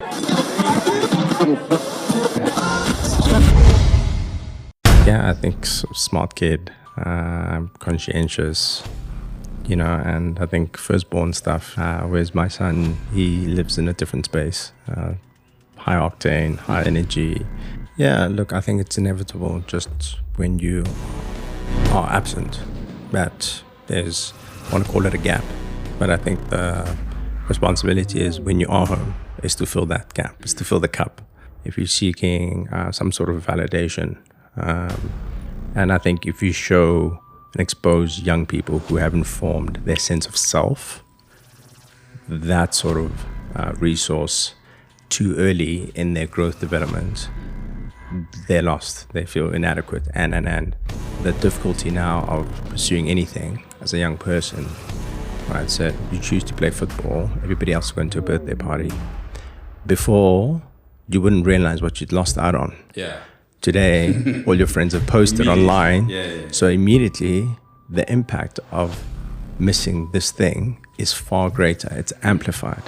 Yeah, I think smart kid, conscientious, and I think firstborn stuff. Whereas my son, he lives in a different space, high octane, high energy. Yeah, look, I think it's inevitable just when you are absent that there's, I want to call it a gap, but I think the responsibility is when you are home is to fill that gap, is to fill the cup. If you're seeking some sort of validation, and I think if you show and expose young people who haven't formed their sense of self, that sort of resource too early in their growth development, they're lost. They feel inadequate. And the difficulty now of pursuing anything as a young person, right? So you choose to play football, everybody else is going to a birthday party. Before, you wouldn't realize what you'd lost out on. Yeah. Today, all your friends have posted online. Yeah. So immediately, the impact of missing this thing is far greater. It's amplified.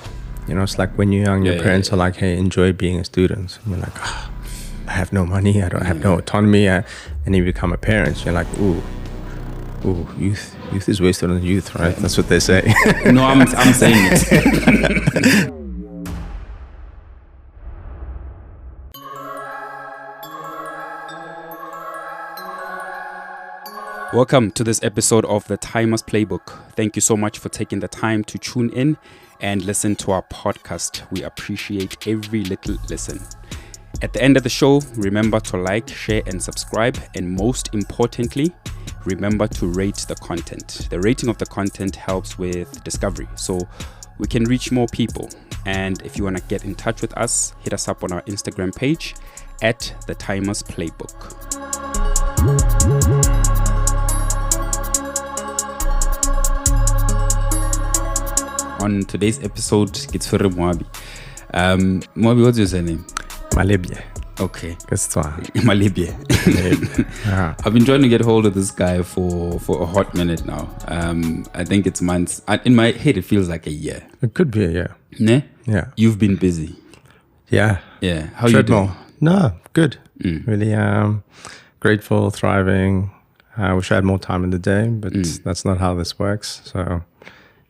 It's like when you're young, your parents are like, hey, enjoy being a student. And you're like, I have no money. I don't have no autonomy. And then you become a parent. You're like, ooh, youth is wasted on youth, right? That's what they say. No, I'm saying it. Welcome to this episode of the Timers Playbook. Thank you so much for taking the time to tune in and listen to our podcast. We appreciate every little listen. At the end of the show, remember to like, share, and subscribe. And most importantly, remember to rate the content. The rating of the content helps with discovery, so we can reach more people. And if you want to get in touch with us, hit us up on our Instagram page at the Timers Playbook. On today's episode, it's for Moabi. Moabi, what's your surname? Malebye. Okay. Malebye. I've been trying to get hold of this guy for a hot minute now. I think it's months. In my head, it feels like a year. It could be a year. Ne? Yeah. You've been busy. Yeah. Yeah. How you doing? No, good. Really grateful, thriving. I wish I had more time in the day, but that's not how this works. So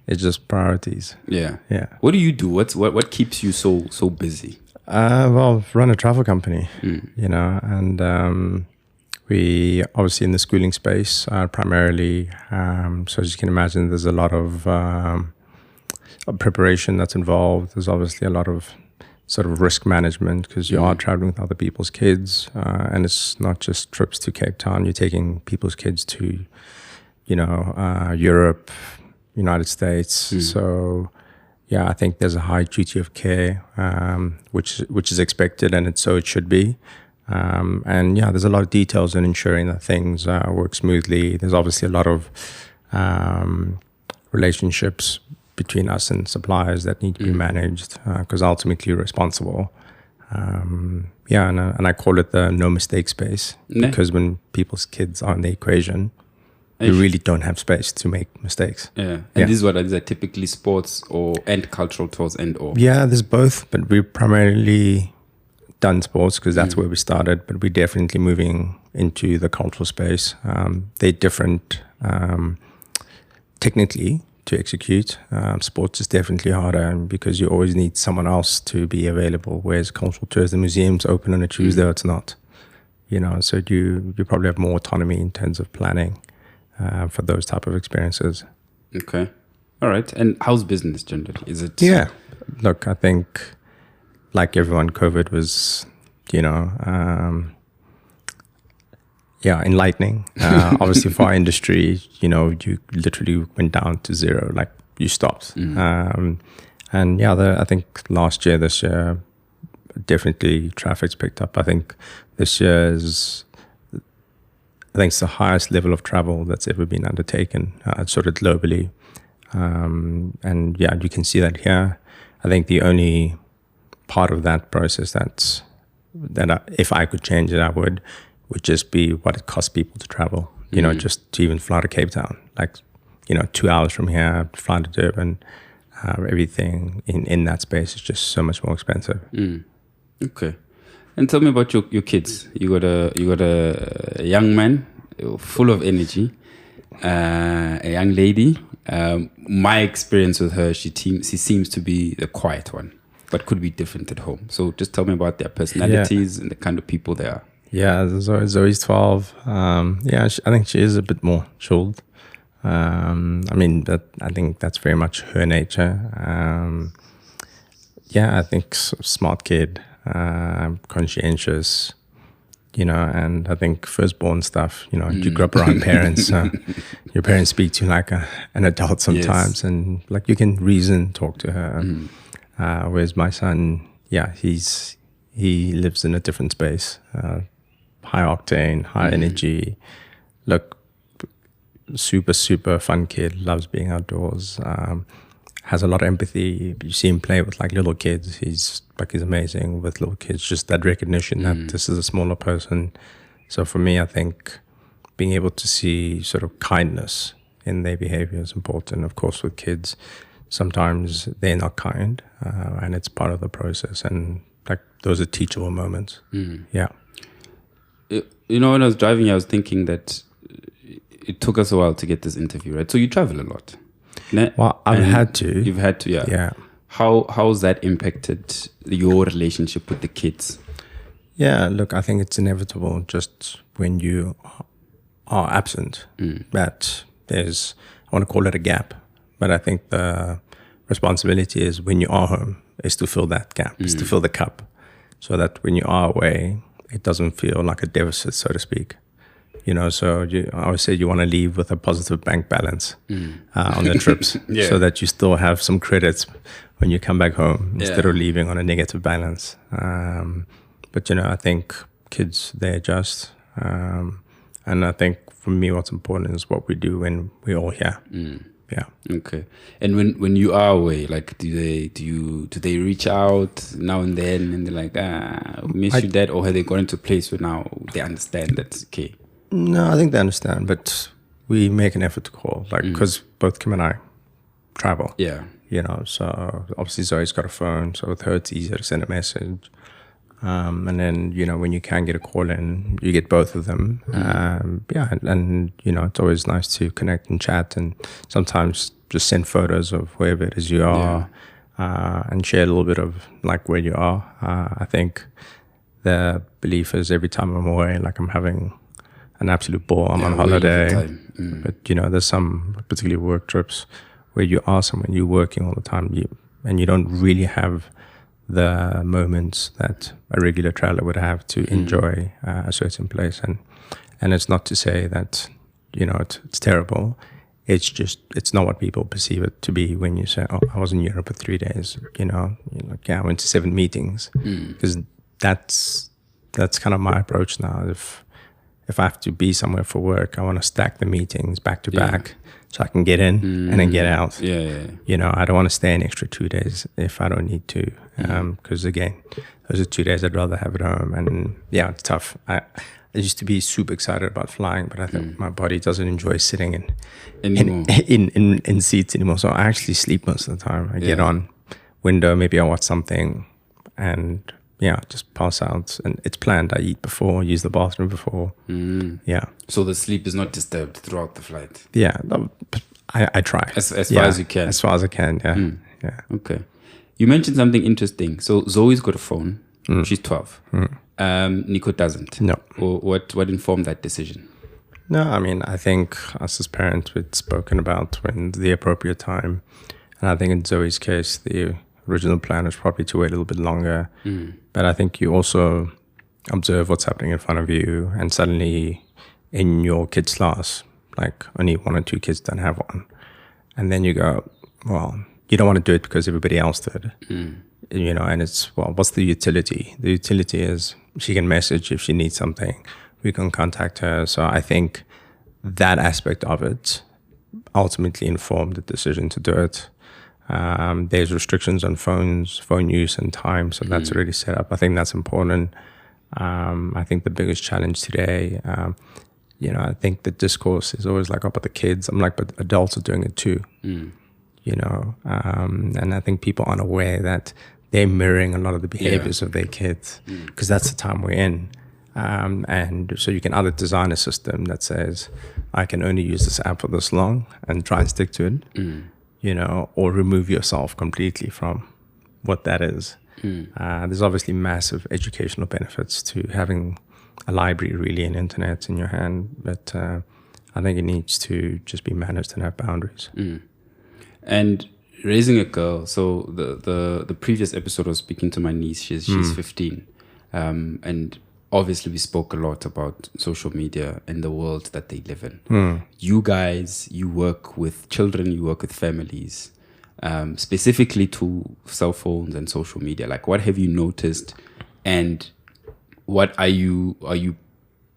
it's just priorities. Yeah. Yeah. What do you do? What keeps you so busy? Well, run a travel company, and we obviously in the schooling space primarily. So as you can imagine, there's a lot of preparation that's involved. There's obviously a lot of sort of risk management because you are traveling with other people's kids, and it's not just trips to Cape Town. You're taking people's kids to, Europe, United States. So yeah, I think there's a high duty of care, which is expected, and it should be. And yeah, there's a lot of details in ensuring that things work smoothly. There's obviously a lot of relationships between us and suppliers that need to be managed because ultimately you're responsible. And I call it the no mistake space because when people's kids are in the equation, you really don't have space to make mistakes. Yeah. And these are typically sports and cultural tours or? Yeah, there's both, but we've primarily done sports because that's where we started, but we're definitely moving into the cultural space. They're different technically to execute. Sports is definitely harder because you always need someone else to be available, whereas cultural tours, the museum's open on a Tuesday or it's not. So you probably have more autonomy in terms of planning. For those type of experiences. Okay. All right. And how's business generally? Is it? Yeah. Look, I think like everyone, COVID was, enlightening. Obviously for our industry, you literally went down to zero, like you stopped. I think this year, definitely traffic's picked up. I think this year it's the highest level of travel that's ever been undertaken, sort of globally. You can see that here. I think the only part of that process if I could change it, I would just be what it costs people to travel, just to even fly to Cape Town. 2 hours from here, fly to Durban. everything in that space is just so much more expensive. Okay. And tell me about your kids. You got a young man full of energy, a young lady. My experience with her, she seems to be the quiet one, but could be different at home. So just tell me about their personalities and the kind of people they are. Yeah, Zoe's 12. I think she is a bit more chilled. I think that's very much her nature. I think smart kid, conscientious, and I think firstborn stuff, you grew up around parents, so your parents speak to you like an adult sometimes, and like you can reason, talk to her. Whereas my son, he lives in a different space, high octane, high energy, look, super, super fun kid, loves being outdoors, has a lot of empathy. You see him play with like little kids. He's amazing with little kids. Just that recognition that this is a smaller person. So for me, I think being able to see sort of kindness in their behavior is important. Of course, with kids, sometimes they're not kind, and it's part of the process. And like those are teachable moments. Yeah. When I was driving here, I was thinking that it took us a while to get this interview, right? So you travel a lot. Well, I've had to. You've had to, yeah. Yeah. How's that impacted your relationship with the kids? Yeah, look, I think it's inevitable just when you are absent that there's, I want to call it a gap, but I think the responsibility is when you are home is to fill that gap, is to fill the cup, so that when you are away, it doesn't feel like a deficit, so to speak. So I always say you want to leave with a positive bank balance on the trips, so that you still have some credits when you come back home instead of leaving on a negative balance. But I think kids, they adjust, and I think for me, what's important is what we do when we're all here. Yeah. Okay. And when you are away, like, do they reach out now and then, and they're like, we miss you, Dad, or have they gone into a place where now they understand that's okay? No, I think they understand, but we make an effort to call, like, because both Kim and I travel. Yeah. So obviously Zoe's got a phone, so with her it's easier to send a message. And then, when you can get a call in, you get both of them. And it's always nice to connect and chat, and sometimes just send photos of wherever it is you are, and share a little bit of like where you are. I think the belief is every time I'm away, like I'm having an absolute ball. I'm on holiday, but there's some particularly work trips where you are somewhere, you're working all the time, and you don't really have the moments that a regular traveler would have to enjoy a certain place. And it's not to say that it's terrible. It's just, it's not what people perceive it to be when you say, oh, I was in Europe for 3 days. I went to 7 meetings, because that's kind of my approach now. If I have to be somewhere for work, I want to stack the meetings back to back, so I can get in and then get out. I don't want to stay an extra 2 days if I don't need to, because again, those are 2 days I'd rather have at home. And it's tough. I used to be super excited about flying, but I think my body doesn't enjoy sitting in seats anymore. So I actually sleep most of the time. I get on window, maybe I watch something, and just pass out. And it's planned. I eat before, use the bathroom before. So the sleep is not disturbed throughout the flight? I try. As far as you can? As far as I can, yeah. Okay. You mentioned something interesting. So Zoe's got a phone. She's 12. Nico doesn't. No. What informed that decision? No, I think us as parents, we'd spoken about when the appropriate time. And I think in Zoe's case, the original plan was probably to wait a little bit longer. But I think you also observe what's happening in front of you, and suddenly in your kids' class, like only 1 or 2 kids don't have one. And then you go, well, you don't want to do it because everybody else did. And it's, well, what's the utility? The utility is she can message if she needs something. We can contact her. So I think that aspect of it ultimately informed the decision to do it. There's restrictions on phone use and time, so that's already set up. I think that's important. I think the biggest challenge today, I think the discourse is always like, oh, but the kids. I'm like, but adults are doing it too. And I think people aren't aware that they're mirroring a lot of the behaviors of their kids, because that's the time we're in. And so you can either design a system that says, I can only use this app for this long and try and stick to it, or remove yourself completely from what that is. There's obviously massive educational benefits to having a library, really, and internet in your hand, but I think it needs to just be managed and have boundaries. And raising a girl, so the previous episode I was speaking to my niece, she's 15, and obviously we spoke a lot about social media and the world that they live in. You guys, you work with children, you work with families, specifically to cell phones and social media. Like, what have you noticed, and what are you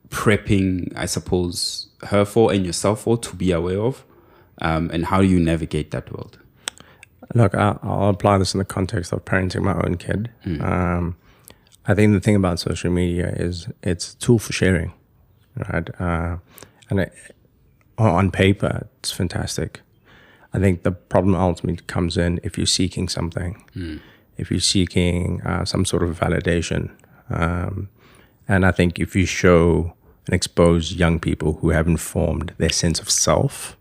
prepping, I suppose, her for and yourself for, to be aware of, and how do you navigate that world? Look, I'll apply this in the context of parenting my own kid. I think the thing about social media is it's a tool for sharing, right? On paper, it's fantastic. I think the problem ultimately comes in if you're seeking something, if you're seeking some sort of validation. And I think if you show and expose young people who haven't formed their sense of self,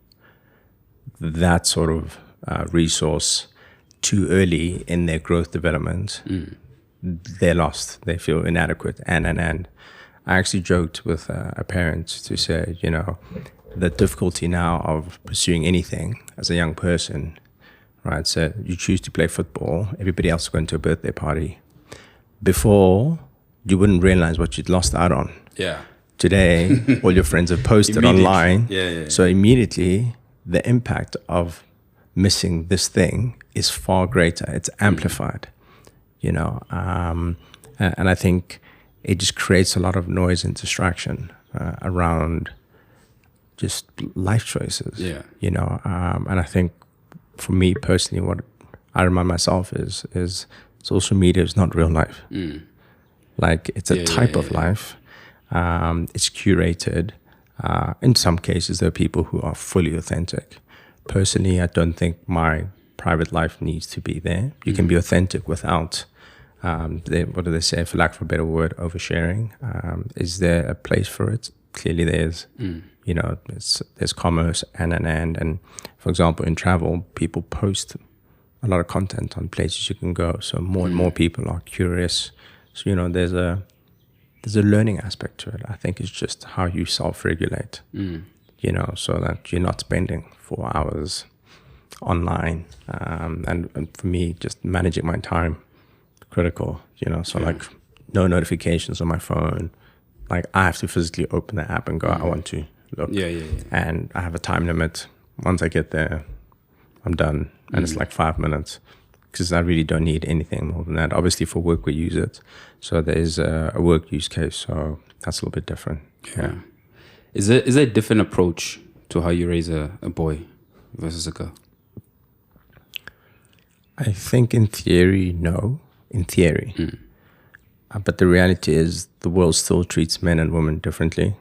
that sort of resource too early in their growth development, they're lost. They feel inadequate. And I actually joked with a parent to say, the difficulty now of pursuing anything as a young person, right? So you choose to play football, everybody else is going to a birthday party. Before, you wouldn't realize what you'd lost out on. Yeah. Today, all your friends have posted online. Yeah. So immediately, the impact of missing this thing is far greater. It's amplified, and I think it just creates a lot of noise and distraction around just life choices. Yeah. And I think for me personally, what I remind myself is social media is not real life. Like, it's a type of life. It's curated. In some cases, there are people who are fully authentic. Personally, I don't think my private life needs to be there. You can be authentic without, what do they say, for lack of a better word, oversharing. Is there a place for it? Clearly there is. There's commerce and for example, in travel, people post a lot of content on places you can go. So more and more people are curious. So, there's a learning aspect to it. I think it's just how you self-regulate, so that you're not spending 4 hours online. And for me, just managing my time, critical, like no notifications on my phone. Like, I have to physically open the app and go, I want to look. Yeah. And I have a time limit. Once I get there, I'm done. And it's like 5 minutes, because I really don't need anything more than that. Obviously, for work, we use it. So there is a work use case. So that's a little bit different. Yeah. Is there a different approach to how you raise a boy versus a girl? I think in theory, no. In theory. But the reality is the world still treats men and women differently.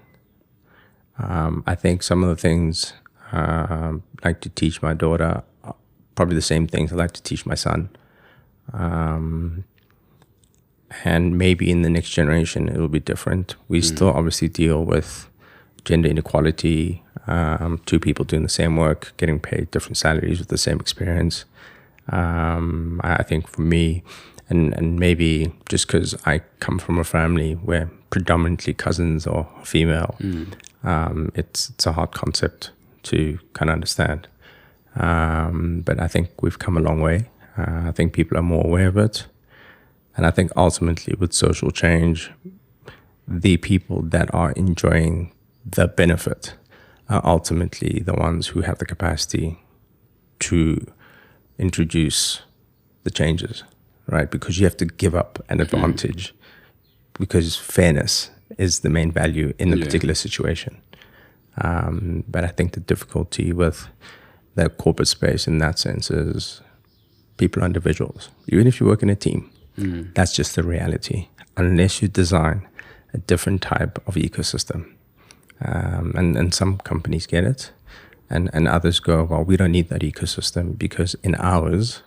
I think some of the things I like to teach my daughter are probably the same things I like to teach my son. And maybe in the next generation, it will be different. We still obviously deal with gender inequality, two people doing the same work, getting paid different salaries with the same experience. I think for me, and maybe just because I come from a family where predominantly cousins are female, it's a hard concept to kind of understand. But I think we've come a long way. I think people are more aware of it. And I think ultimately with social change, the people that are enjoying the benefit are ultimately the ones who have the capacity to introduce the changes, right? Because you have to give up an advantage, because fairness is the main value in the particular situation. But I think the difficulty with the corporate space in that sense is people are individuals. Even if you work in a team, that's just the reality. Unless you design a different type of ecosystem. And some companies get it, and others go, well, we don't need that ecosystem because in ours,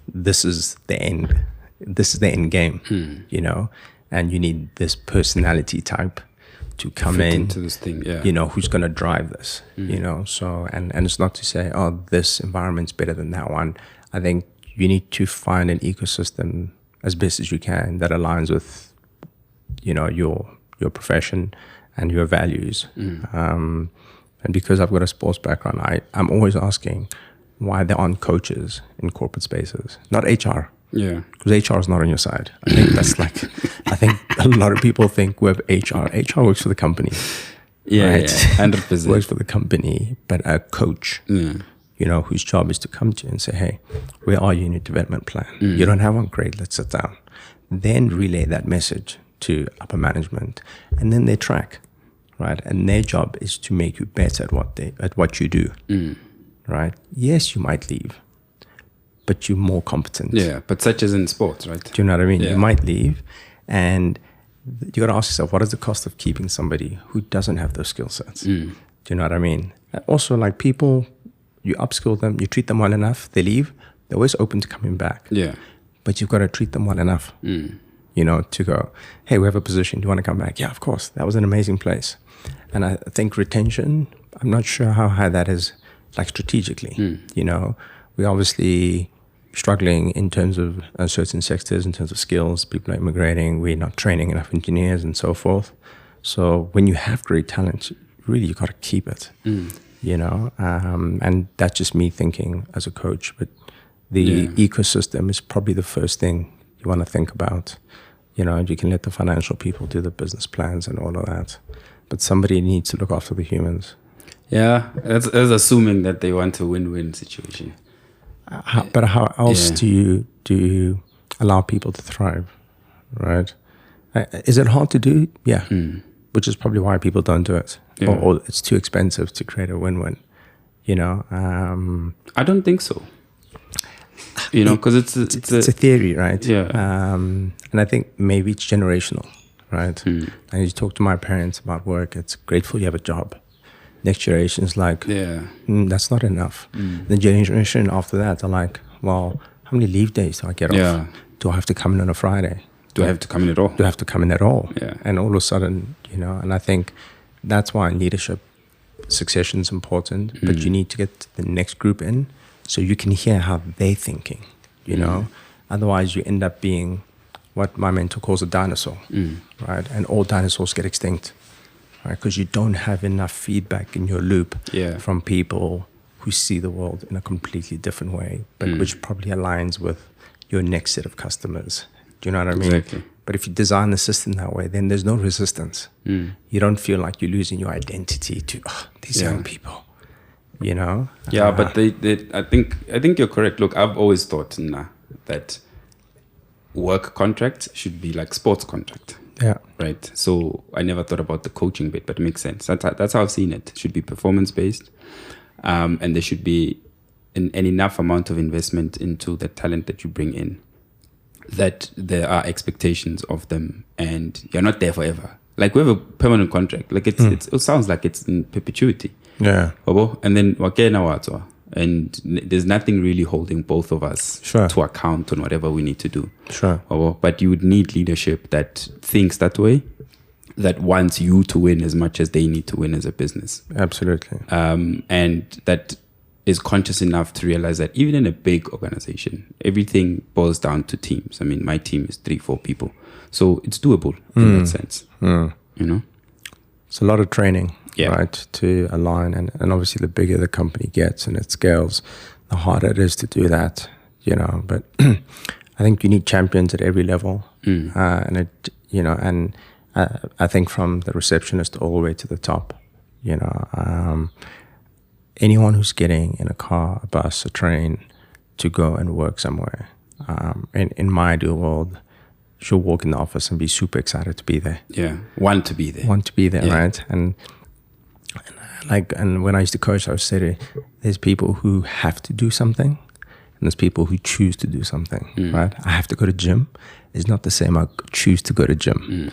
this is the end game, you know, and you need this personality type to come Fit in into this thing, you know, who's going to drive this, you know. So and it's not to say, oh, this environment's better than that one. I think you need to find an ecosystem as best as you can that aligns with, you know, your profession and your values. And because I've got a sports background, I'm always asking why there aren't coaches in corporate spaces, not HR. Yeah. Because HR is not on your side. I think that's like, I think a lot of people think we have HR. HR works for the company. Yeah, right? yeah, 100%. Works for the company, but a coach, you know, whose job is to come to you and say, hey, where are you in your development plan? You don't have one? Great, let's sit down. Then relay that message to upper management, and then they track, right? And their job is to make you better at what you do, right? Yes, you might leave, but you're more competent. Yeah, but such as in sports, right? Do you know what I mean? Yeah. You might leave, and you got to ask yourself, what is the cost of keeping somebody who doesn't have those skill sets? Do you know what I mean? Also, like people, you upskill them, you treat them well enough, they leave, they're always open to coming back. Yeah. But you've got to treat them well enough, you know, to go, hey, we have a position, do you want to come back? Yeah, of course. That was an amazing place. And I think retention, I'm not sure how high that is, like strategically. You know, we obviously struggling in terms of certain sectors, in terms of skills. People are immigrating, we're not training enough engineers and so forth. So when you have great talent, really you got to keep it, you know. And that's just me thinking as a coach. But the ecosystem is probably the first thing you want to think about. You know, you can let the financial people do the business plans and all of that, but somebody needs to look after the humans. Yeah, that's assuming that they want a win-win situation. But how else do you allow people to thrive, right? Is it hard to do? Yeah, which is probably why people don't do it, or it's too expensive to create a win-win. You know, I don't think so. You know, because it's a theory, right? Yeah. And I think maybe it's generational, right? And you talk to my parents about work, it's grateful you have a job. Next generation is like, that's not enough. The generation after that are like, well, how many leave days do I get off? Do I have to come in on a Friday? Do I have to come in at all? Do I have to come in at all? Yeah. And all of a sudden, you know, and I think that's why in leadership, succession is important, but you need to get the next group in so you can hear how they're thinking, you know. Otherwise, you end up being what my mentor calls a dinosaur, right? And all dinosaurs get extinct, right? Because you don't have enough feedback in your loop from people who see the world in a completely different way, but which probably aligns with your next set of customers. Do you know what I mean? Exactly. But if you design the system that way, then there's no resistance. You don't feel like you're losing your identity to these young people, you know? Yeah, but they I think you're correct. Look, I've always thought that work contract should be like sports contract. Yeah. Right. So I never thought about the coaching bit, but it makes sense. That's how I've seen it. It should be performance based, and there should be an enough amount of investment into the talent that you bring in, that there are expectations of them, and you're not there forever. Like we have a permanent contract. Like it sounds like it's in perpetuity. Yeah. And then and there's nothing really holding both of us to account on whatever we need to do. Sure. But you would need leadership that thinks that way, that wants you to win as much as they need to win as a business. Absolutely. And that is conscious enough to realize that even in a big organization, everything boils down to teams. I mean, my team is 3-4 people. So it's doable in that sense. You know? It's a lot of training, right, to align. And obviously the bigger the company gets and it scales, the harder it is to do that, you know. But I think you need champions at every level. And it, you know, and I think from the receptionist all the way to the top, you know, anyone who's getting in a car, a bus, a train to go and work somewhere, in my ideal world, she'll walk in the office and be super excited to be there. Yeah, want to be there, right? And when I used to coach, I would say to, there's people who have to do something, and there's people who choose to do something, right? I have to go to gym. It's not the same. I choose to go to gym.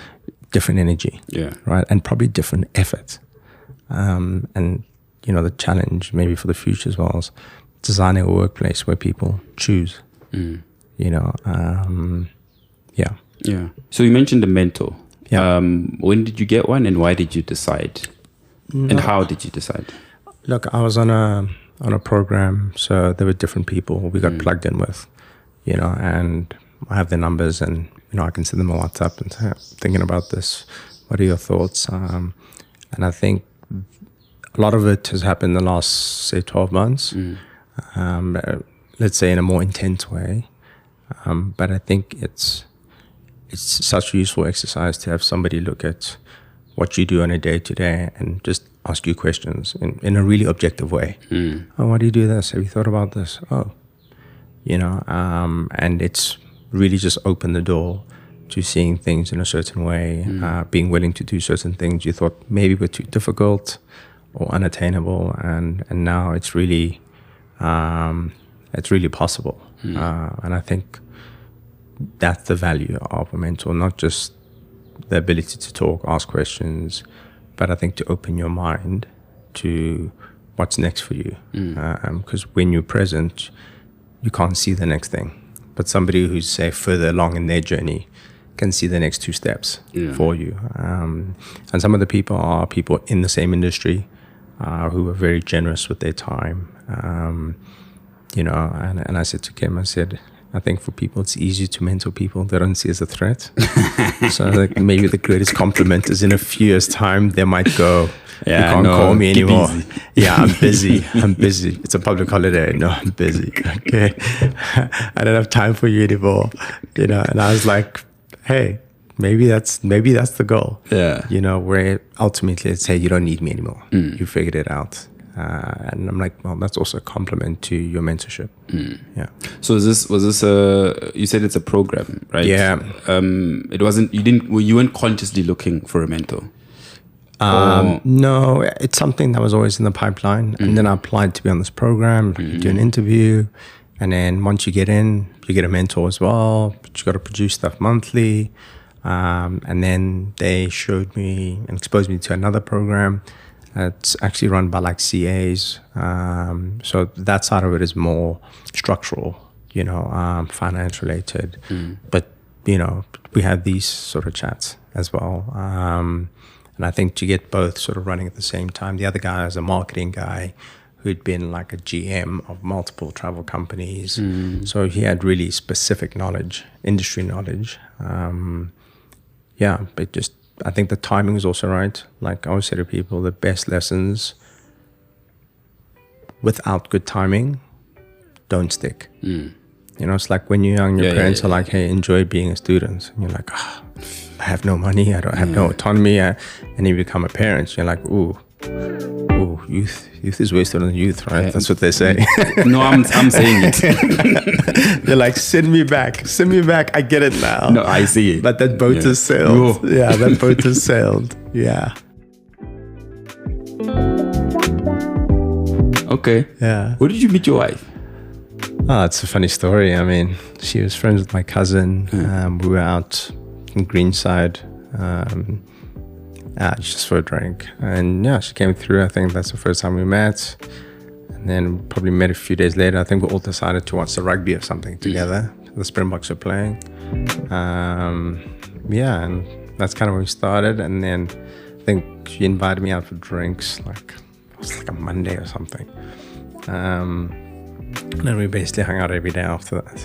Different energy, right? And probably different effort. And the challenge maybe for the future as well is designing a workplace where people choose. Yeah. Yeah. So you mentioned a mentor. Yeah. When did you get one, and why did you decide? And how did you decide? Look, I was on a program, so there were different people we got plugged in with, and I have their numbers, and I can send them a WhatsApp and say, thinking about this. What are your thoughts? And I think a lot of it has happened in the last, say, 12 months. Let's say in a more intense way. But I think it's such a useful exercise to have somebody look at what you do on a day-to-day and just ask you questions in a really objective way. Oh, why do you do this? Have you thought about this? Oh, and it's really just opened the door to seeing things in a certain way, being willing to do certain things you thought maybe were too difficult or unattainable, and now it's really possible. And I think that's the value of a mentor, not just the ability to talk, ask questions, but I think to open your mind to what's next for you. Because when you're present, you can't see the next thing. But somebody who's, say, further along in their journey can see the next 2 steps for you. And some of the people are people in the same industry who are very generous with their time. And I said to Kim, I think for people, it's easier to mentor people they don't see as a threat. So like maybe the greatest compliment is in a few years' time, they might go, you can't call me anymore. Yeah, I'm busy. It's a public holiday. No, I'm busy. Okay. I don't have time for you anymore. And I was like, hey, maybe that's the goal. Yeah. Where ultimately it's, hey, you don't need me anymore. You figured it out. And I'm like, well, that's also a compliment to your mentorship. Yeah. So was this you said it's a program, right? Yeah. You weren't consciously looking for a mentor? No, it's something that was always in the pipeline. And then I applied to be on this program, you do an interview. And then once you get in, you get a mentor as well, but you got to produce stuff monthly. And then they showed me and exposed me to another program. It's actually run by like CAs. So that side of it is more structural, finance related. But, we have these sort of chats as well. And I think to get both sort of running at the same time, the other guy is a marketing guy who'd been like a GM of multiple travel companies. So he had really specific knowledge, industry knowledge. But just, I think the timing is also right. Like I always say to people, the best lessons without good timing don't stick. It's like when you're young, your parents are like, hey, enjoy being a student. And you're like, I have no money, I don't have no autonomy. And you become a parent, you're like, ooh, youth is wasted on youth, right? That's what they say. No, I'm saying it. They're like, send me back. I get it now. No, I see it. But that boat has sailed. Yeah, that boat has sailed. Yeah. Okay. Yeah. Where did you meet your wife? Oh, it's a funny story. I mean, she was friends with my cousin. We were out in Greenside, just for a drink. And she came through. I think that's the first time we met. And then probably met a few days later. I think we all decided to watch the rugby or something together. The Springboks were playing. And that's kind of where we started. And then I think she invited me out for drinks, it was like a Monday or something. And then we basically hung out every day after that.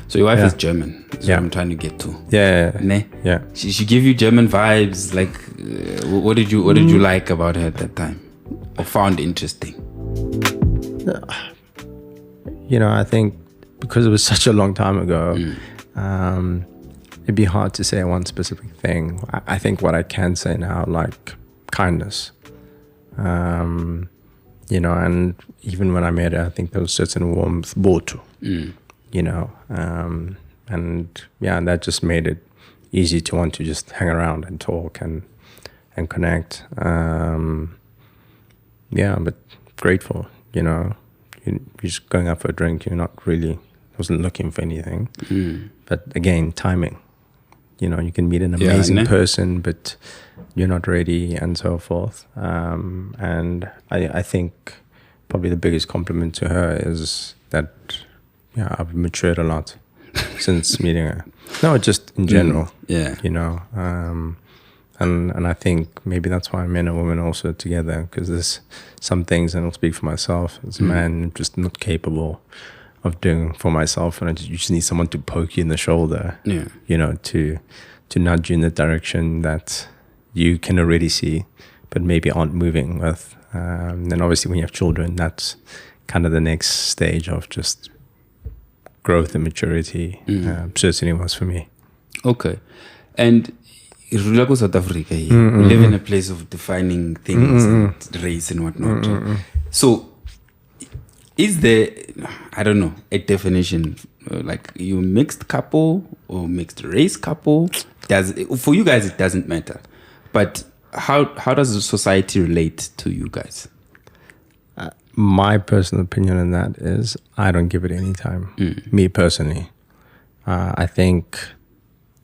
So your wife is German. That's what I'm trying to get to. Yeah. Ne? Yeah. She gave you German vibes. Like, what did you like about her at that time, or found interesting? I think because it was such a long time ago, it'd be hard to say one specific thing. I think what I can say now, like kindness. And even when I met her, I think there was certain warmth, botu, and that just made it easy to want to just hang around and talk and connect. But grateful, you're just going out for a drink. You're not really, wasn't looking for anything. But again, timing. you can meet an amazing person, but you're not ready, and so forth. And I think probably the biggest compliment to her is that I've matured a lot since meeting her. No, just in general. And I think maybe that's why men and women are also together, because there's some things, and I'll speak for myself as a man, I'm just not capable of doing for myself, and you just need someone to poke you in the shoulder, to nudge you in the direction that you can already see, but maybe aren't moving with. Then obviously when you have children, that's kind of the next stage of just growth and maturity. Certainly was for me. Okay. And South Africa, we live in a place of defining things, and race and whatnot. So, is there, I don't know, a definition, like you mixed couple or mixed race couple? For you guys, it doesn't matter. But how does the society relate to you guys? My personal opinion on that is I don't give it any time. Me personally, I think.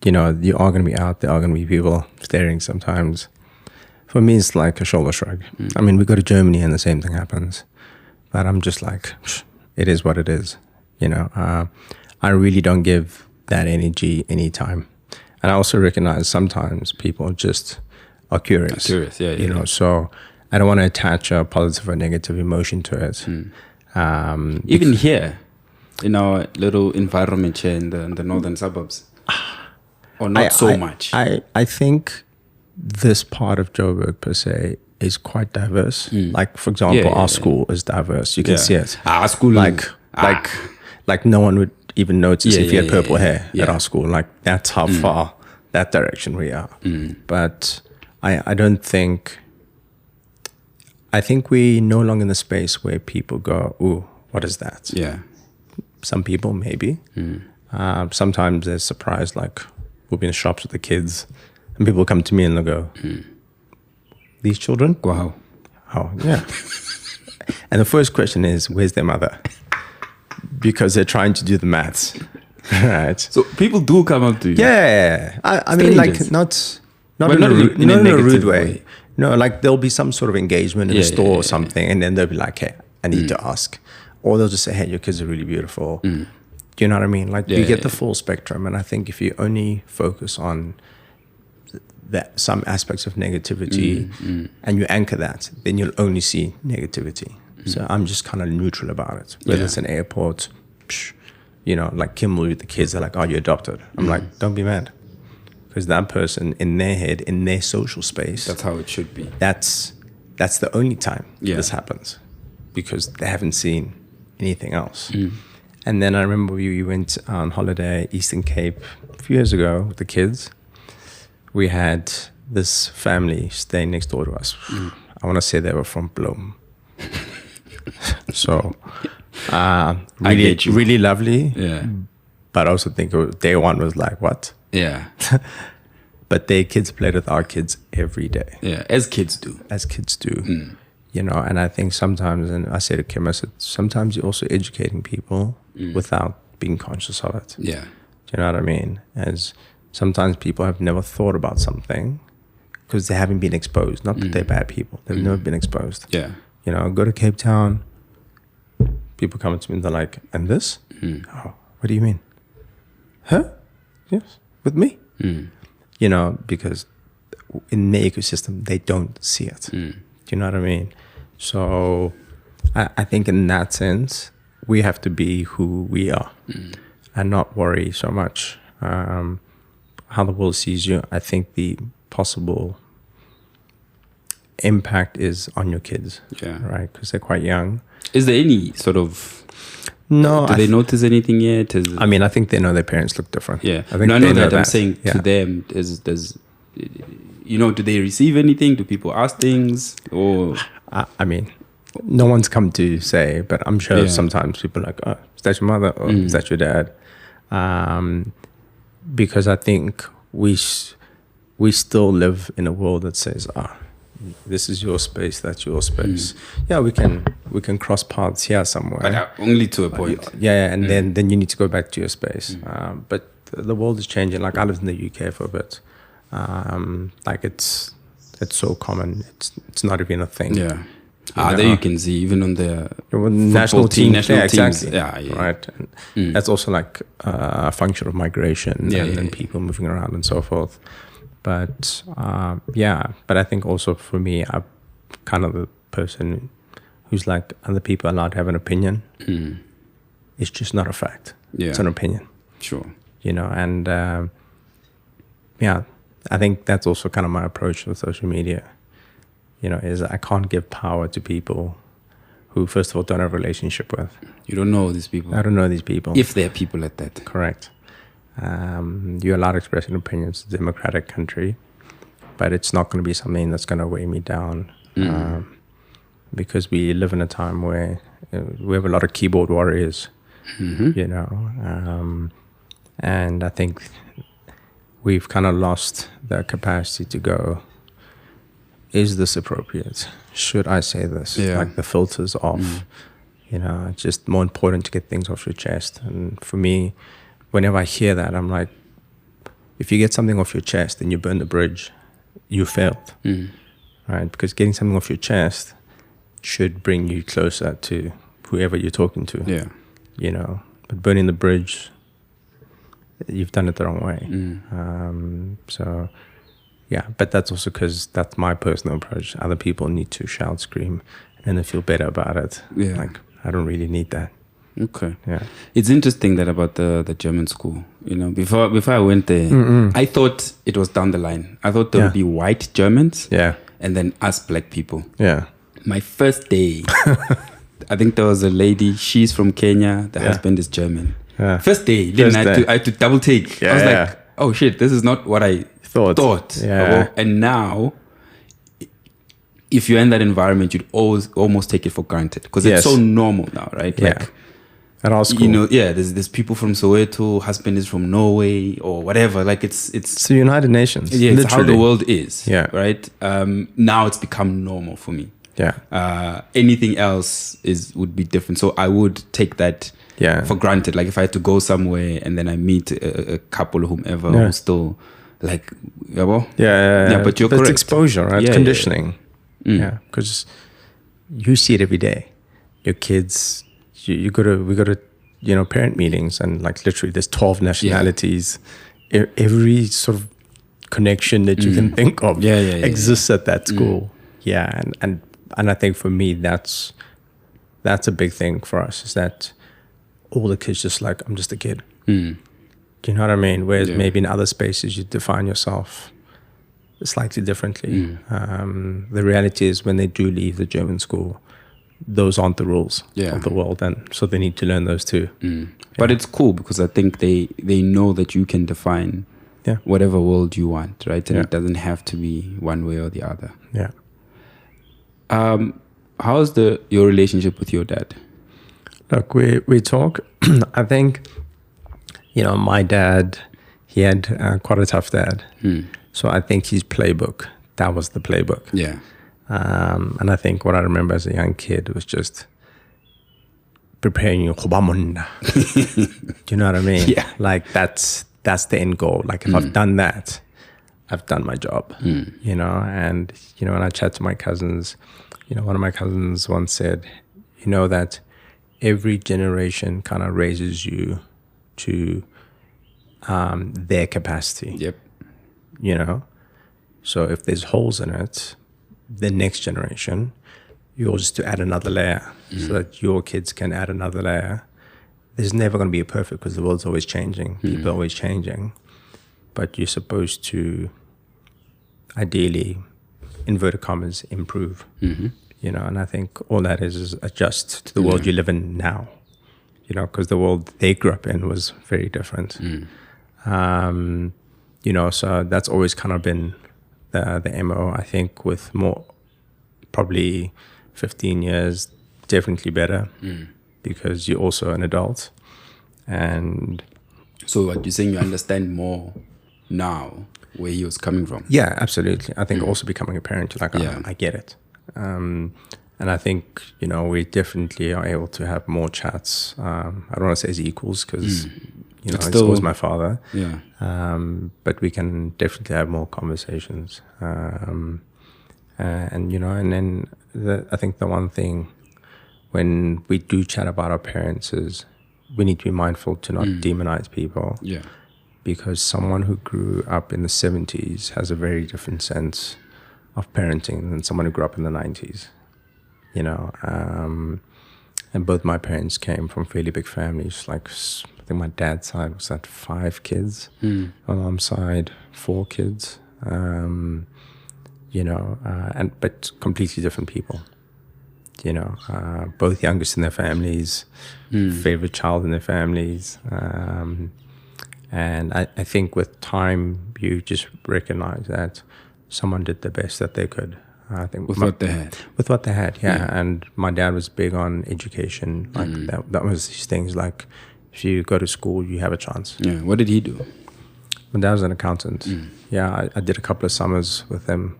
You are going to be out there, are going to be people staring sometimes. For me, it's like a shoulder shrug. I mean, we go to Germany and the same thing happens. But I'm just like, it is what it is. I really don't give that energy any time. And I also recognize sometimes people just are curious. So I don't want to attach a positive or negative emotion to it. Even here, in our little environment here in the northern suburbs. Or not so much. I think this part of Joburg per se is quite diverse. Like, for example, our school is diverse. You can see it. Our school, like no one would even notice if you had purple hair at our school. Like, that's how far that direction we are. But I don't think. I think we're no longer in the space where people go, "Ooh, what is that?" Yeah. Some people maybe. Sometimes they're surprised, like. We'll be in the shops with the kids, and people come to me and they'll go, "These children? Wow. Oh, yeah." And the first question is, where's their mother? Because they're trying to do the maths, right? So people do come up to you. Yeah. I mean, like, not in a rude way. No, like there'll be some sort of engagement in a store or something, and then they'll be like, "Hey, I need to ask." Or they'll just say, "Hey, your kids are really beautiful." Do you know what I mean? Like, you get the full spectrum. And I think if you only focus on that some aspects of negativity and you anchor that, then you'll only see negativity. So I'm just kind of neutral about it. Whether it's an airport, like Kim will with the kids, they're like, "Oh, you're adopted." I'm like, don't be mad. Because that person in their head, in their social space. That's how it should be. That's the only time this happens. Because they haven't seen anything else. And then I remember we went on holiday, Eastern Cape, a few years ago with the kids. We had this family staying next door to us. I want to say they were from Bloem. So, really lovely. Yeah. But I also think day one was like, what? Yeah. But their kids played with our kids every day. Yeah, as kids do. And I think sometimes, and I say to Kim, I said, sometimes you're also educating people without being conscious of it. Yeah. Do you know what I mean? As sometimes people have never thought about something because they haven't been exposed. Not that they're bad people. They've never been exposed. Yeah. Go to Cape Town. People come to me and they're like, "And this? Oh, what do you mean? Huh? Yes, with me?" Because in the ecosystem, they don't see it. Do you know what I mean? So I think in that sense, we have to be who we are and not worry so much how the world sees you. I think the possible impact is on your kids, right? Because they're quite young. Is there any sort of... No. Do they notice anything yet? I mean, I think they know their parents look different. Yeah. I think I know that. I'm saying to them, do they receive anything? Do people ask things? Or... I mean, no one's come to say, but I'm sure sometimes people are like, "Oh, is that your mother? Or is that your dad?" Because I think we still live in a world that says, this is your space, that's your space. Yeah, we can cross paths here somewhere. But only to a point. And then you need to go back to your space. But the world is changing. Like I lived in the UK for a bit. Like it's so common. It's not even a thing. Yeah. There you can see even on the national teams. Exactly. Yeah, right. And that's also like a function of migration and people moving around and so forth. But but I think also for me, I'm kind of the person who's like, other people are allowed to have an opinion. It's just not a fact. Yeah. It's an opinion. Sure. And I think that's also kind of my approach with social media. Is I can't give power to people who, first of all, don't have a relationship with. You don't know these people. I don't know these people. If there are people like that. Correct. You're allowed to express your opinions. It's a democratic country, but it's not going to be something that's going to weigh me down because we live in a time where we have a lot of keyboard warriors, and I think we've kind of lost the capacity to go, is this appropriate? Should I say this? Yeah. Like the filters off. It's just more important to get things off your chest. And for me, whenever I hear that, I'm like, if you get something off your chest and you burn the bridge, you failed. Right? Because getting something off your chest should bring you closer to whoever you're talking to. Yeah. But burning the bridge, you've done it the wrong way. So, yeah, but that's also because that's my personal approach. Other people need to shout, scream, and they feel better about it. Yeah. Like, I don't really need that. Okay. Yeah. It's interesting that about the German school. Before I went there, I thought it was down the line. I thought there would be white Germans. Yeah. And then us black people. Yeah. My first day, I think there was a lady. She's from Kenya. The husband is German. Yeah. First day, I had to double take. Yeah, I was like, oh shit, this is not what I thought. Yeah. And now, if you're in that environment, you'd almost take it for granted because it's so normal now, right? Yeah. Like, at our school. There's people from Soweto, husband is from Norway or whatever. Like it's the United Nations. Yeah, it's how the world is. Yeah. Right. Now it's become normal for me. Yeah. Anything else would be different. So I would take that for granted. Like if I had to go somewhere and then I meet a couple or whomever who's still like, yeah. But you're correct. It's exposure, right? Yeah, conditioning. Yeah. Because you see it every day. Your kids, we go to, parent meetings and like literally there's 12 nationalities. Every sort of connection that you can think of exists at that school. Yeah. And I think for me, that's a big thing for us, is that all the kids just like, I'm just a kid. Do you know what I mean? Whereas maybe in other spaces you define yourself slightly differently. The reality is when they do leave the German school, those aren't the rules of the world, and so they need to learn those too. But it's cool because I think they know that you can define whatever world you want, right? And it doesn't have to be one way or the other. Yeah. How's your relationship with your dad? Look, we talk. I think, my dad, he had quite a tough dad. So I think his playbook, that was the playbook. Yeah. And I think what I remember as a young kid was just preparing you. Do you know what I mean? Yeah. Like that's the end goal. Like if I've done that, I've done my job. And when I chat to my cousins, one of my cousins once said, that every generation kind of raises you to their capacity. Yep. So if there's holes in it, the next generation, yours is to add another layer so that your kids can add another layer. There's never going to be a perfect because the world's always changing. People are always changing. But you're supposed to ideally, inverted commas, improve. And I think all that is adjust to the world you live in now. Because the world they grew up in was very different. So that's always kind of been the MO. I think with more, probably 15 years, definitely better because you're also an adult. And so what you're saying, you understand more now where he was coming from? Yeah, absolutely. I think also becoming a parent, you're like, I get it. And I think, we definitely are able to have more chats. I don't want to say as equals because, it's always my father. Yeah. But we can definitely have more conversations. And then I think the one thing when we do chat about our parents is we need to be mindful to not demonize people. Yeah. Because someone who grew up in the 70s has a very different sense of parenting than someone who grew up in the 90s. And both my parents came from fairly big families. Like, I think my dad's side was at 5 kids. My mom's side, 4 kids. But completely different people. Both youngest in their families, favorite child in their families. And I think with time, you just recognize that someone did the best that they could. I think with what they had. With what they had, yeah. And my dad was big on education. Like that was these things like, if you go to school, you have a chance. Yeah. What did he do? My dad was an accountant. Yeah, I did a couple of summers with him.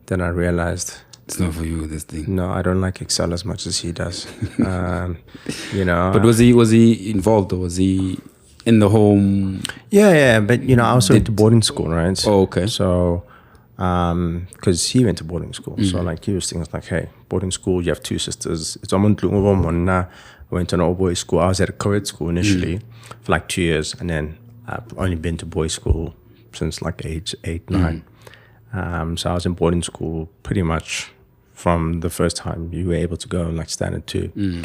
Then I realized it's not for you, this thing. No, I don't like Excel as much as he does. But was he involved, or was he in the home? Yeah. But I also went to boarding school, right? Oh, okay. So, because he went to boarding school, so like he was things like, hey, boarding school, you have 2 sisters. It's almost I went to an all-boys school. I was at a co-ed school initially for like 2 years, and then I've only been to boys' school since like age 8, 9. So I was in boarding school pretty much from the first time you were able to go, like standard 2,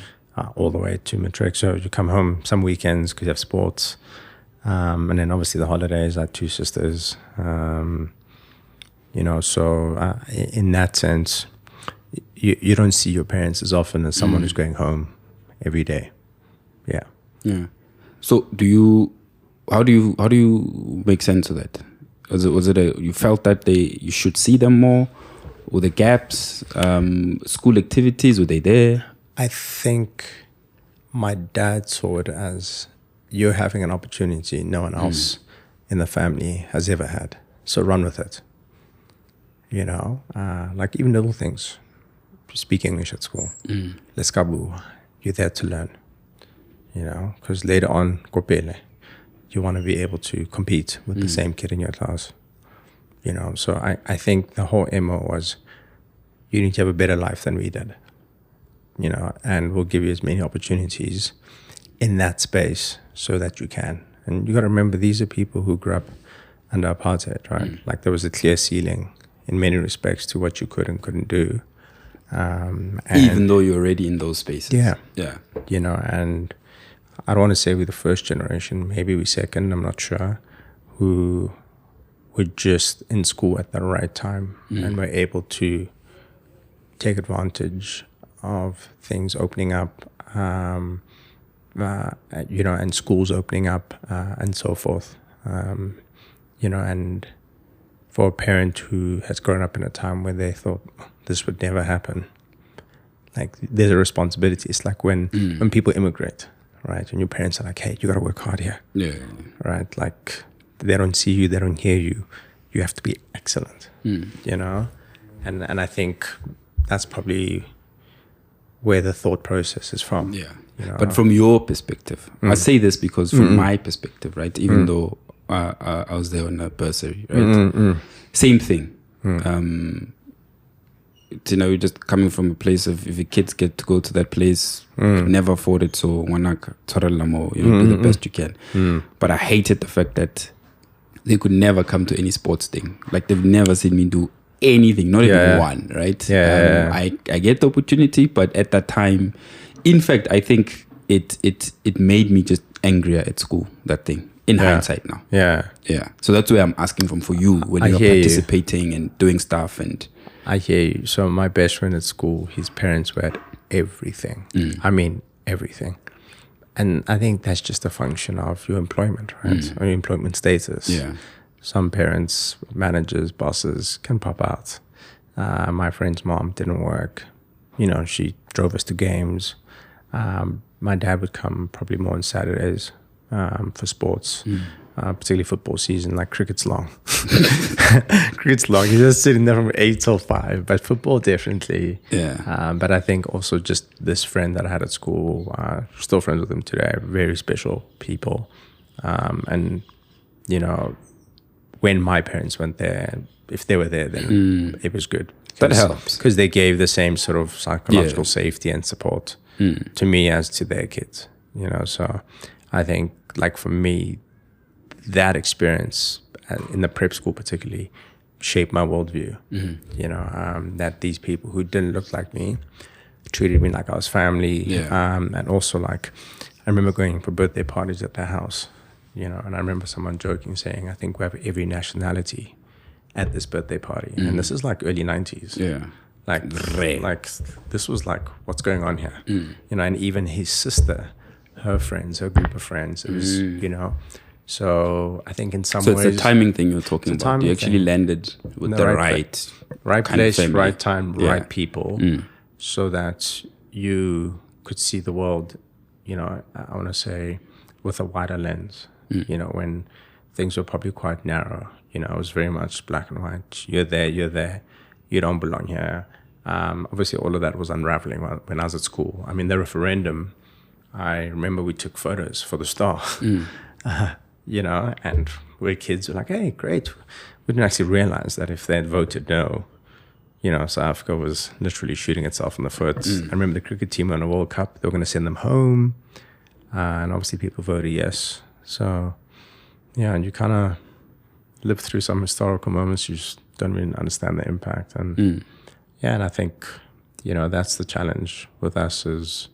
all the way to matric. So you come home some weekends because you have sports, and then obviously the holidays. I had 2 sisters, So in that sense, you don't see your parents as often as someone who's going home every day. Yeah. Yeah. So how do you make sense of that? Was it you felt that you should see them more? Were the gaps, school activities, were they there? I think my dad saw it as you're having an opportunity no one else in the family has ever had. So run with it. Like even little things. Speak English at school. Let's go. You're there to learn. Because later on, kopele, you want to be able to compete with the same kid in your class. So I think the whole MO was you need to have a better life than we did. And we'll give you as many opportunities in that space so that you can. And you got to remember, these are people who grew up under apartheid, right? Like there was a clear ceiling in many respects to what you could and couldn't do. Even though you're already in those spaces. Yeah. Yeah. And I don't want to say we're the first generation, maybe we're second, I'm not sure, who were just in school at the right time and were able to take advantage of things opening up, and schools opening up, and so forth. And for a parent who has grown up in a time where they thought this would never happen, like there's a responsibility. It's like when people immigrate, right? And your parents are like, hey, you got to work hard here. Yeah. Right? Like they don't see you, they don't hear you. You have to be excellent, And I think that's probably where the thought process is from. Yeah. But from your perspective, I say this because from my perspective, right? Even though I was there on a bursary, right? Same thing. Just coming from a place of, if your kids get to go to that place, you can never afford it, so do the best you can. But I hated the fact that they could never come to any sports thing. Like they've never seen me do anything, not even one, right? I get the opportunity, but at that time, in fact, I think it made me just angrier at school, that thing. In hindsight now. Yeah. So that's where I'm asking for you when you're participating and doing stuff. And I hear you. So my best friend at school, his parents were at everything. I mean, everything. And I think that's just a function of your employment, right? Or your employment status. Yeah. Some parents, managers, bosses can pop out. My friend's mom didn't work. She drove us to games. My dad would come probably more on Saturdays for sports, particularly football season. Like cricket's long. Cricket's long. He's just sitting there from 8 till 5. But football definitely. Yeah. But I think also just this friend that I had at school, still friends with him today. Very special people. And, you know, when my parents went there, if they were there, then it was good. That helps. Because they gave the same sort of psychological safety and support to me as to their kids, you know. So I think, like, for me, that experience in the prep school particularly shaped my worldview, you know, that these people who didn't look like me treated me like I was family. And also, like, I remember going for birthday parties at their house, you know, and I remember someone joking saying, I think we have every nationality at this birthday party. And this is like early 90s. Like this was like, what's going on here? You know, and even his sister, her friends, her group of friends, it was, you know. So I think in some ways... So it's a timing thing you're talking about. You actually landed with the right place, right time, right people, so that you could see the world, you know, I want to say, with a wider lens. You know, when things were probably quite narrow, you know, it was very much black and white. You're there, you don't belong here. Obviously, all of that was unraveling when I was at school. I mean, the referendum, I remember we took photos for the Star, you know, and we kids were like, hey, great. We didn't actually realize that if they had voted no, you know, South Africa was literally shooting itself in the foot. I remember the cricket team won a World Cup. They were going to send them home. And obviously people voted yes. So, yeah, and you kind of live through some historical moments. You just don't really understand the impact. And yeah, and I think, you know, that's the challenge with us, is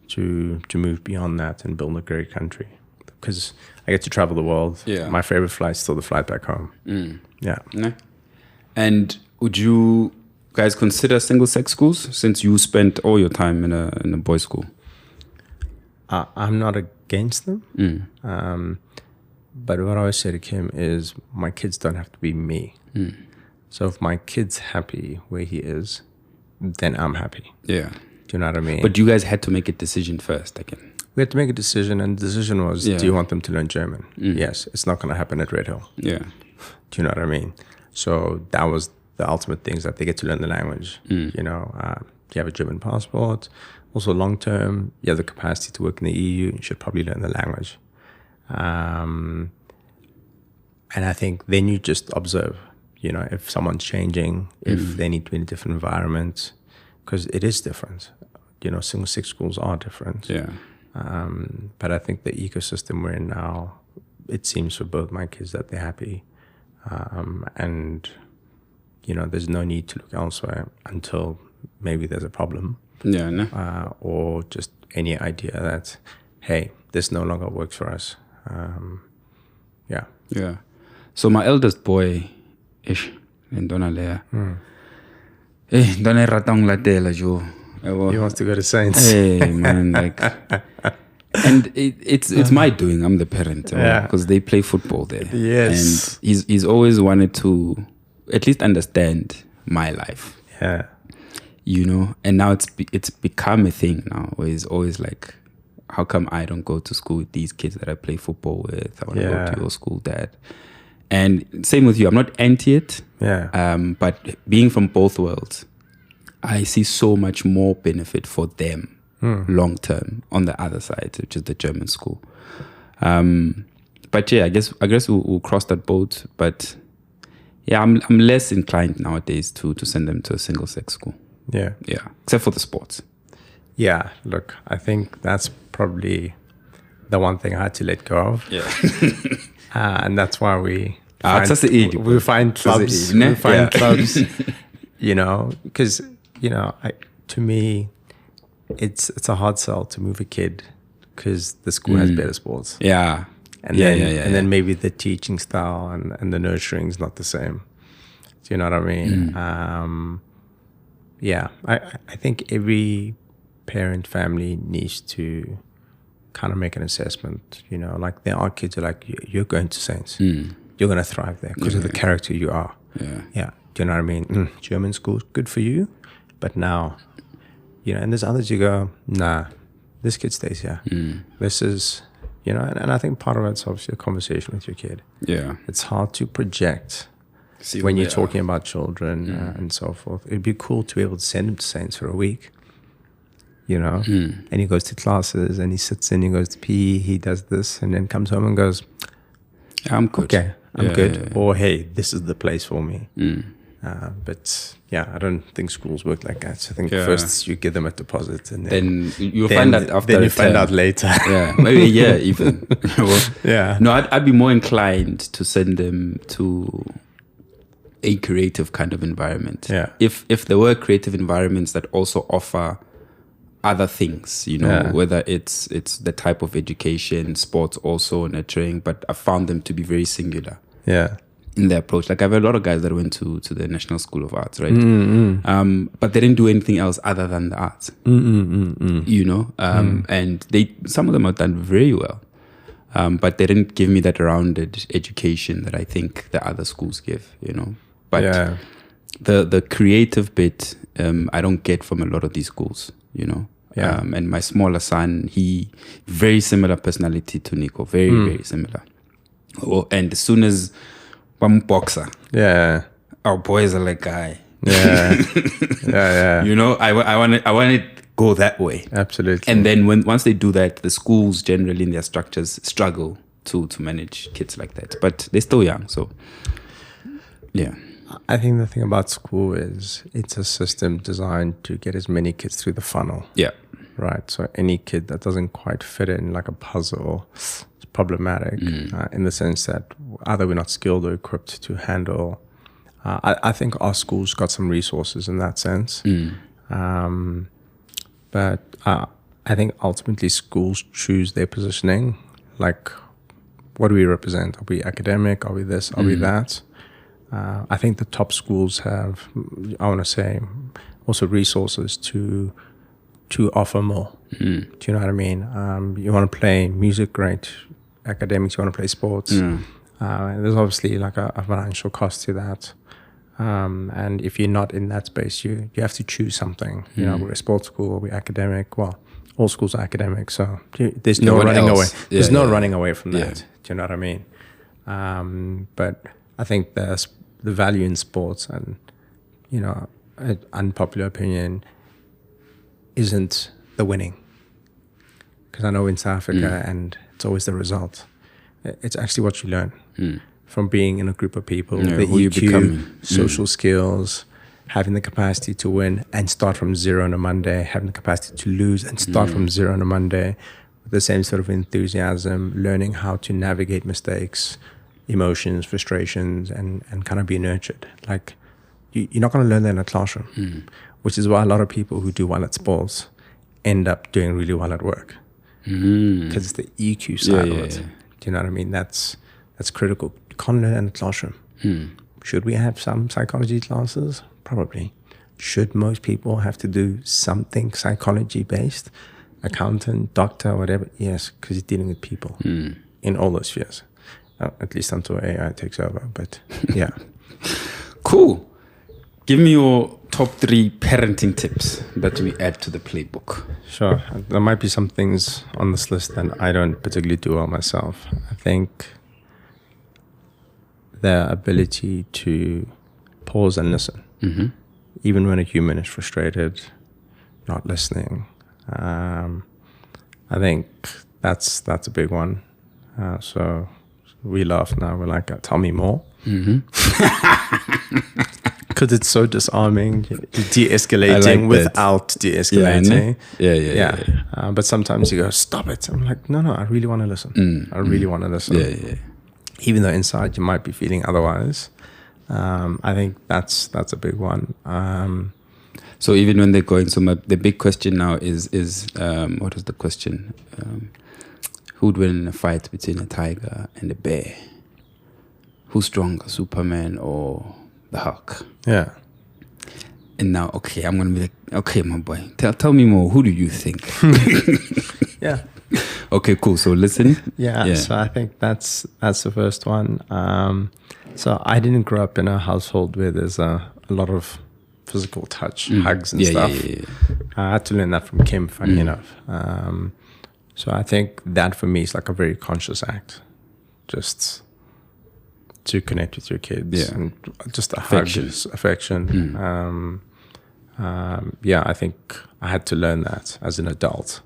to move beyond that and build a great country. Because I get to travel the world. My favorite flight is still the flight back home. And would you guys consider single-sex schools, since you spent all your time in a boys' school? I'm not against them. But what I always say to Kim is, my kids don't have to be me. So if my kid's happy where he is, then I'm happy. Do you know what I mean? But you guys had to make a decision first, again. We had to make a decision, and the decision was, do you want them to learn German? Yes, it's not going to happen at Red Hill. Do you know what I mean? So that was the ultimate things, that they get to learn the language. You know, you have a German passport. Also, long term, you have the capacity to work in the EU. You should probably learn the language. And I think then you just observe, you know, if someone's changing, if they need to be in a different environment, because it is different. You know, single-sex schools are different. But I think the ecosystem we're in now, it seems for both my kids that they're happy. And, you know, there's no need to look elsewhere until maybe there's a problem. Or just any idea that, hey, this no longer works for us. So my eldest boy, Ish, in Donalea, Dona ratong latela jo. He wants to go to Saints. Hey man, like, and it's my doing. I'm the parent, because they play football there. And he's always wanted to at least understand my life. You know, and now it's become a thing now, where he's always like, how come I don't go to school with these kids that I play football with? I want to go to your school, Dad. And same with you. I'm not anti it. But being from both worlds, I see so much more benefit for them long term on the other side, which is the German school. But yeah, I guess we'll cross that boat. But yeah, I'm less inclined nowadays to send them to a single sex school. Except for the sports. Look, I think that's probably the one thing I had to let go of. And that's why we find clubs. Clubs, you know, because, you know, to me, it's a hard sell to move a kid because the school has better sports. And then maybe the teaching style and the nurturing is not the same. Do you know what I mean? I think every parent, family needs to kind of make an assessment. You know, like there are kids who are like, you're going to Saints. You're going to thrive there because of the character you are. Do you know what I mean? German school, good for you. But now, you know, and there's others you go, nah, this kid stays here. This is, you know, and I think part of it's obviously a conversation with your kid. It's hard to project when you're talking about children and so forth. It'd be cool to be able to send them to Saints for a week. you know, and he goes to classes and he sits in, he goes to PE, he does this, and then comes home and goes, I'm good. Okay, I'm good. Or, hey, this is the place for me. But yeah, I don't think schools work like that. So I think first you give them a deposit, and then you'll find out after. Then you find out later. Yeah, maybe even. Well, No, I'd be more inclined to send them to a creative kind of environment. Yeah. If there were creative environments that also offer other things, you know, whether it's the type of education, sports, also nurturing, but I found them to be very singular. Yeah. In their approach. Like I have a lot of guys that went to the National School of Arts, right? But they didn't do anything else other than the arts. You know? And some of them have done very well. But they didn't give me that rounded education that I think the other schools give, you know. But the creative bit, I don't get from a lot of these schools, you know. And my smaller son, he very similar personality to Nico, very, very similar. And as soon as one boxer, our boys are like, guy, you know, I want to go that way, absolutely. And then once they do that, the schools generally in their structures struggle to manage kids like that, but they're still young, so yeah. I think the thing about school is it's a system designed to get as many kids through the funnel. Yeah. Right. So any kid that doesn't quite fit in like a puzzle is problematic in the sense that either we're not skilled or equipped to handle. I think our school's got some resources in that sense. But I think ultimately schools choose their positioning. Like, what do we represent? Are we academic? Are we this? Are we that? I think the top schools have, I want to say, also resources to offer more. Do you know what I mean? You want to play music, great. Academics, you want to play sports. There's obviously like a financial cost to that. And if you're not in that space, you have to choose something. You know, we're a sports school, we're academic. Well, all schools are academic, so there's no running away. There's no running away from that. Do you know what I mean? But I think there's the value in sports, and you know, an unpopular opinion isn't the winning, because I know in South Africa, and it's always the result. It's actually what you learn from being in a group of people, the EQ, social skills, having the capacity to win and start from zero on a Monday, having the capacity to lose and start from zero on a Monday, with the same sort of enthusiasm, learning how to navigate mistakes, emotions, frustrations, and kind of be nurtured. Like, you're not going to learn that in a classroom, which is why a lot of people who do well at sports end up doing really well at work, because it's the EQ side of it. Do you know what I mean? That's critical. You can't learn in a classroom. Should we have some psychology classes? Probably. Should most people have to do something psychology based? Accountant, doctor, whatever? Yes, because you're dealing with people in all those spheres. At least until AI takes over. But yeah. Cool. Give me your top 3 parenting tips that we add to the playbook. Sure. There might be some things on this list that I don't particularly do well myself. I think the ability to pause and listen, even when a human is frustrated, not listening. I think that's a big one. So we laugh now. We're like, tell me more. Because it's so disarming, de-escalating without de-escalating. Yeah. But sometimes you go, stop it. I'm like, no, I really want to listen. I really want to listen. Even though inside you might be feeling otherwise. I think that's a big one. So even when they're going, so the big question now is what was the question? Who would win in a fight between a tiger and a bear? Who's stronger, Superman or the Hulk? Yeah. And now, okay, I'm going to be like, okay, my boy, tell me more. Who do you think? Yeah. Okay, cool. So listen. Yeah. So I think that's the first one. So I didn't grow up in a household where there's a lot of physical touch, hugs and stuff. I had to learn that from Kim, funny enough. So I think that for me is like a very conscious act, just to connect with your kids and just affection. I think I had to learn that as an adult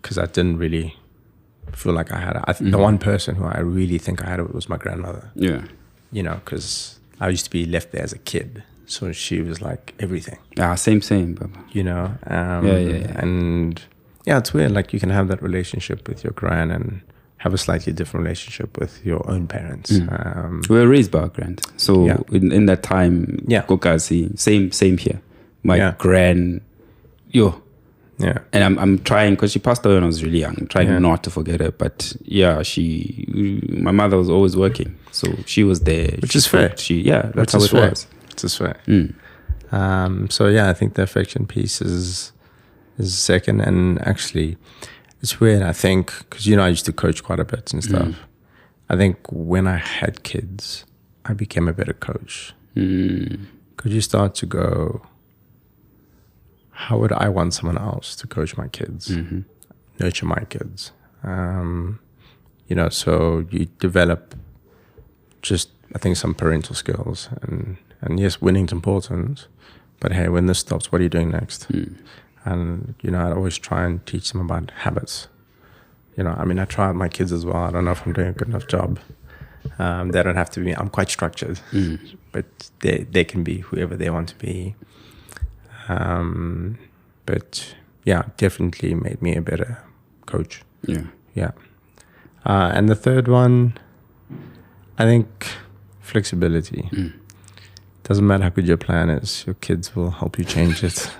because I didn't really feel like I had it. The one person who I really think I had it was my grandmother. Yeah. You know, because I used to be left there as a kid. So she was like everything. Same, Baba. You know? Yeah. And yeah, it's weird. Like you can have that relationship with your gran and have a slightly different relationship with your own parents. We were raised by our grand. So in that time, Kokasi, same here. My gran, Yeah. And I'm trying, because she passed away when I was really young, I'm trying not to forget her. But my mother was always working. So she was there. Which is fair. That's how it was. Which is fair. I think the affection piece is second. And actually, it's weird, I think, because, I used to coach quite a bit and stuff. I think when I had kids, I became a better coach. Because you start to go, how would I want someone else to coach my kids, nurture my kids? So you develop just, I think, some parental skills. And yes, winning's important, but hey, when this stops, what are you doing next? And, I'd always try and teach them about habits. I try with my kids as well. I don't know if I'm doing a good enough job. They don't have to be, I'm quite structured, but they can be whoever they want to be. Definitely made me a better coach. Yeah. And the third one, I think flexibility. Doesn't matter how good your plan is, your kids will help you change it.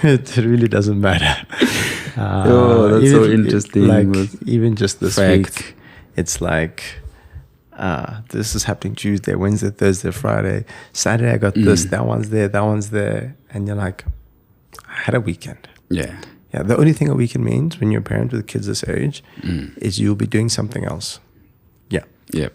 It really doesn't matter. That's so interesting. Even just this week, it's like, this is happening Tuesday, Wednesday, Thursday, Friday. Saturday, I got this, that one's there. And you're like, I had a weekend. Yeah. The only thing a weekend means when you're a parent with kids this age is you'll be doing something else. Yeah.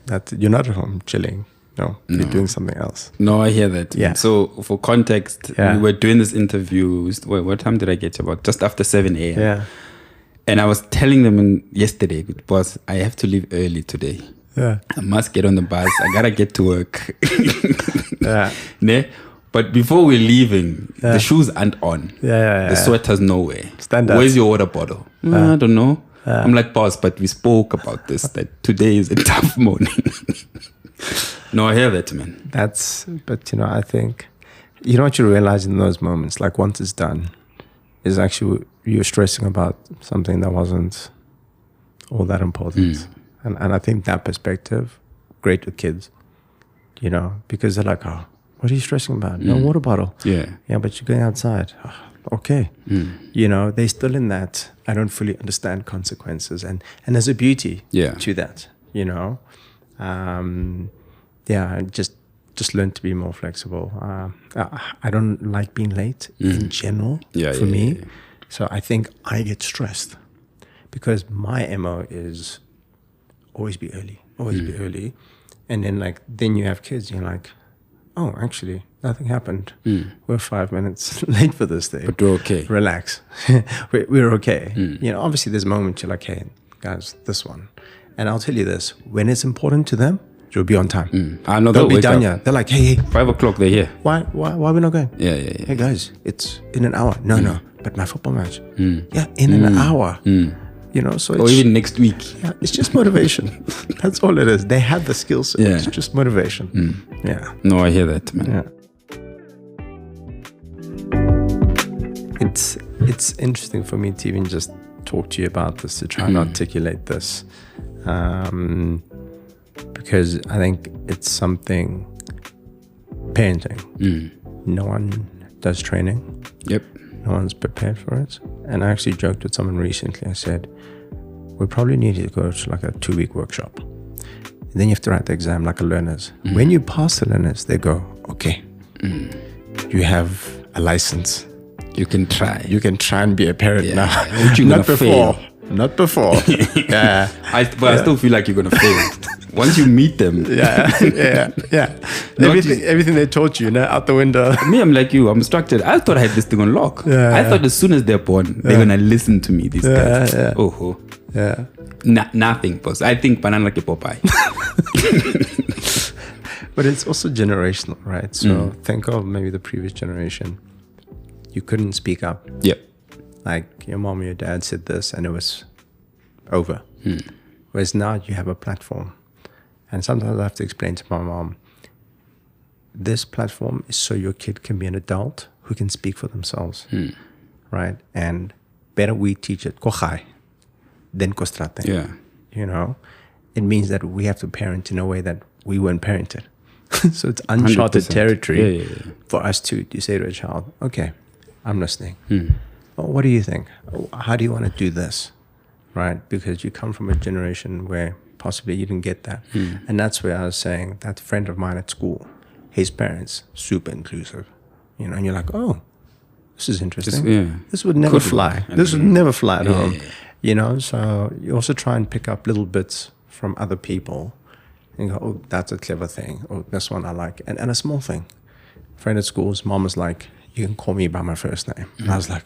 That you're not at home chilling. No, you're doing something else. No, I hear that. Yeah. So for context, we were doing this interview. What time did I get you? About just after 7 a.m. Yeah. And I was telling them yesterday, boss, I have to leave early today. Yeah. I must get on the bus. I gotta get to work. Yeah. But before we're leaving, the shoes aren't on. The sweater's nowhere. Standard. Where's your water bottle? I don't know. I'm like, boss, but we spoke about this, that today is a tough morning. No, I hear that, man. I think, what you realize in those moments, like once it's done, is actually you're stressing about something that wasn't all that important. And I think that perspective, great with kids, because they're like, oh, what are you stressing about? No water bottle. Yeah, but you're going outside. Oh, okay. They're still in that. I don't fully understand consequences. And there's a beauty to that, just learn to be more flexible. I don't like being late in general for me. So I think I get stressed because my MO is always be early. And then you have kids, you're like, oh, actually, nothing happened. We're 5 minutes late for this thing. But we're okay. Relax. we're okay. Obviously there's moments you're like, hey, guys, this one. And I'll tell you this, when it's important to them, you'll be on time. I know they'll be done yet. They're like, hey. 5 o'clock, they're here. Why are we not going? Yeah. Hey, guys, it's in an hour. No, but my football match. Yeah, in an hour. So or even next week. Yeah, it's just motivation. That's all it is. They have the skill set. Yeah. It's just motivation. Yeah. No, I hear that, man. Yeah. It's interesting for me to even just talk to you about this, to try and articulate this. Because I think it's something, parenting. No one does training. Yep. No one's prepared for it. And I actually joked with someone recently. I said, we probably need to go to like a 2-week workshop. And then you have to write the exam like a learner's. When you pass the learners, they go, okay, you have a license. You can try. You can try and be a parent now. Not before. Fail. Not before. Yeah. I still feel like you're going to fail. Once you meet them. Yeah. Everything they taught you, out the window. Me, I'm like you. I'm structured. I thought I had this thing on lock. I thought as soon as they're born, they're going to listen to me, these guys. Oh. Yeah. Nothing, boss. I think banana like a Popeye. But it's also generational, right? So think of maybe the previous generation. You couldn't speak up. Yep. Like your mom or your dad said this and it was over. Whereas now you have a platform. And sometimes I have to explain to my mom, this platform is so your kid can be an adult who can speak for themselves. Right? And better we teach it kochai than kostrate. Yeah. You know? It means that we have to parent in a way that we weren't parented. So it's uncharted 100%. territory Yeah. for us to say to a child, okay, I'm listening. Oh, what do you think? Oh, how do you want to do this? Right? Because you come from a generation where possibly you didn't get that. And that's where I was saying that friend of mine at school, his parents, super inclusive. You know, and you're like, oh, this is interesting. This would never fly. This would never fly at home. You know, so you also try and pick up little bits from other people and go, oh, that's a clever thing. Oh, this one I like. And a small thing. Friend at school, his mom was like, you can call me by my first name. And I was like,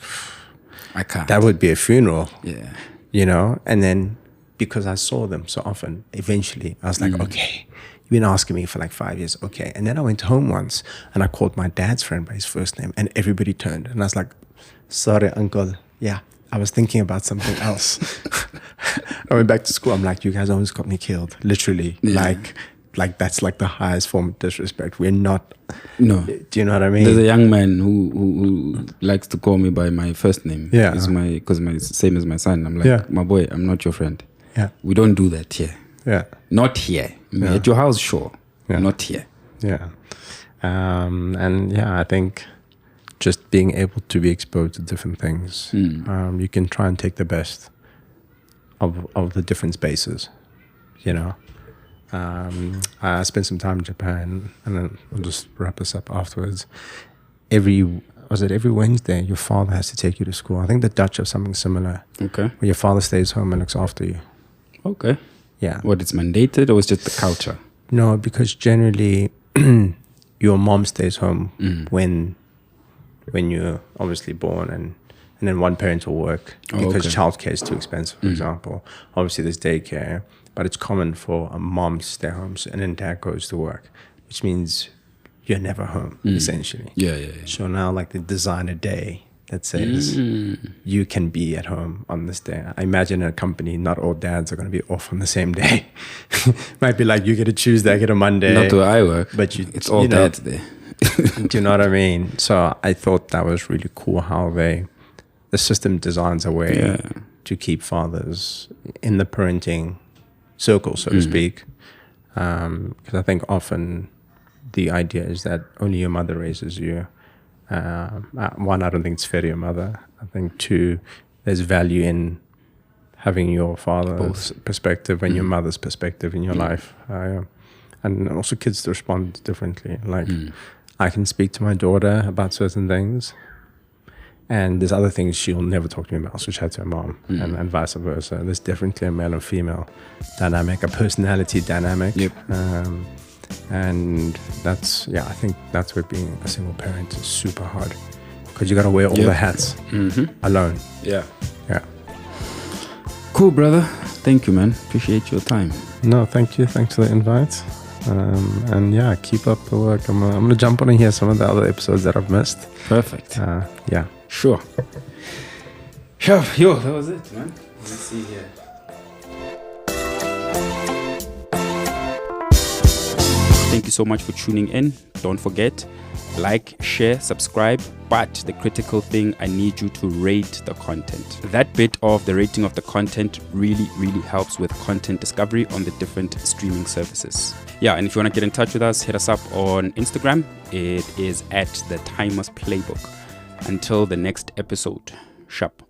I can't. That would be a funeral. Yeah. You know? And then because I saw them so often, eventually I was like, okay, you've been asking me for like 5 years. Okay. And then I went home once and I called my dad's friend by his first name and everybody turned. And I was like, sorry, uncle. Yeah. I was thinking about something else. I went back to school. I'm like, you guys almost got me killed. Literally. Yeah. Like that's like the highest form of disrespect. We're not. No. Do you know what I mean? There's a young man who likes to call me by my first name. Yeah. Because my same as my son. I'm like, my boy, I'm not your friend. Yeah. We don't do that here. Yeah. Not here. At your house, sure. Yeah. Not here. Yeah. And yeah, I think just being able to be exposed to different things, you can try and take the best of the different spaces, you know. I spent some time in Japan, and then we'll just wrap this up afterwards. Every Wednesday, your father has to take you to school. I think the Dutch have something similar. Okay. Where your father stays home and looks after you. Okay. Yeah. What, it's mandated or it's just the culture? No, because generally your mom stays home when you're obviously born, and then one parent will work because childcare is too expensive, for example. Obviously there's daycare, but it's common for a mom to stay home and then dad goes to work, which means you're never home, essentially. Yeah. So now like they design a day that says you can be at home on this day. I imagine in a company, not all dads are going to be off on the same day. Might be like you get a Tuesday, I get a Monday. Not where I work, but it's all dads there. Do you know what I mean? So I thought that was really cool how the system designs a way to keep fathers in the parenting circle, so to speak. Because I think often the idea is that only your mother raises you. One, I don't think it's fair to your mother. I think two, there's value in having your father's perspective and your mother's perspective in your life. And also kids respond differently. Like I can speak to my daughter about certain things, and there's other things she'll never talk to me about, so chat to her mom, and vice versa. There's definitely a male and female dynamic, a personality dynamic. Yep. And that's, I think that's where being a single parent is super hard, because you got to wear all the hats alone. Yeah. Yeah. Cool, brother. Thank you, man. Appreciate your time. No, thank you. Thanks for the invite. And yeah, keep up the work. I'm gonna jump on and hear some of the other episodes that I've missed. Perfect. Yeah. Sure. Yo, that was it, man. Let's see here. Thank you so much for tuning in. Don't forget, like, share, subscribe. But the critical thing, I need you to rate the content. That bit of the rating of the content really, really helps with content discovery on the different streaming services. Yeah, and if you want to get in touch with us, hit us up on Instagram. It is @the Timers Playbook. Until the next episode, sharp.